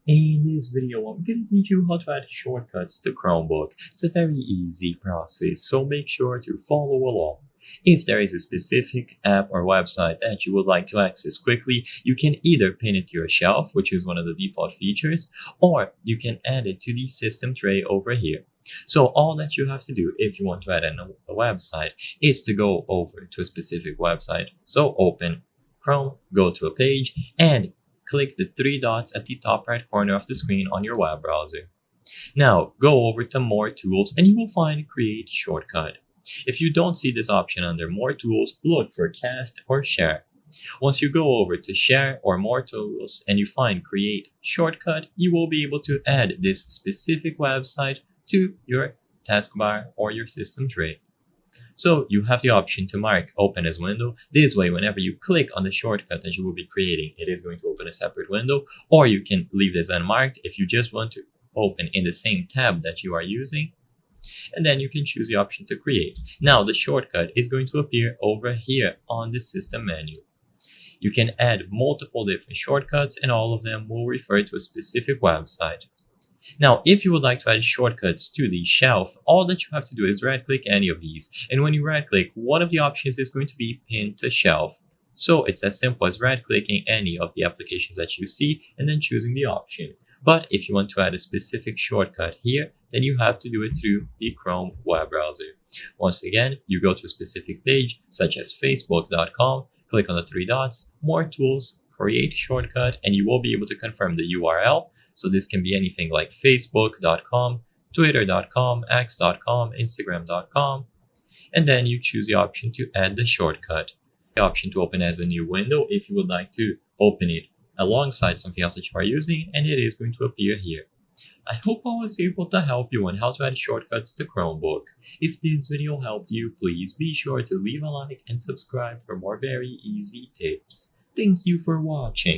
In this video, I'm going to teach you how to add shortcuts to Chromebook. It's a very easy process, so make sure to follow along. If there is a specific app or website that you would like to access quickly, you can either pin it to your shelf, which is one of the default features, or you can add it to the system tray over here. So all that you have to do if you want to add a website is to go over to a specific website. So open Chrome, go to a page, and click the three dots at the top right corner of the screen on your web browser. Now, go over to More Tools and you will find Create Shortcut. If you don't see this option under More Tools, look for Cast or Share. Once you go over to Share or More Tools and you find Create Shortcut, you will be able to add this specific website to your taskbar or your system tray. So you have the option to mark Open as Window. This way, whenever you click on the shortcut that you will be creating, it is going to open a separate window, or you can leave this unmarked if you just want to open in the same tab that you are using. And then you can choose the option to create. Now the shortcut is going to appear over here on the system menu. You can add multiple different shortcuts and all of them will refer to a specific website. Now, if you would like to add shortcuts to the shelf, all that you have to do is right-click any of these. And when you right-click, one of the options is going to be Pin to Shelf. So it's as simple as right-clicking any of the applications that you see and then choosing the option. But if you want to add a specific shortcut here, then you have to do it through the Chrome web browser. Once again, you go to a specific page, such as facebook.com, click on the three dots, More Tools, Create Shortcut, and you will be able to confirm the URL. So this can be anything like facebook.com, twitter.com, x.com, instagram.com, and then you choose the option to add the shortcut. The option to open as a new window if you would like to open it alongside something else that you are using, and it is going to appear here. I hope I was able to help you on how to add shortcuts to Chromebook. If this video helped you, please be sure to leave a like and subscribe for more very easy tips. Thank you for watching.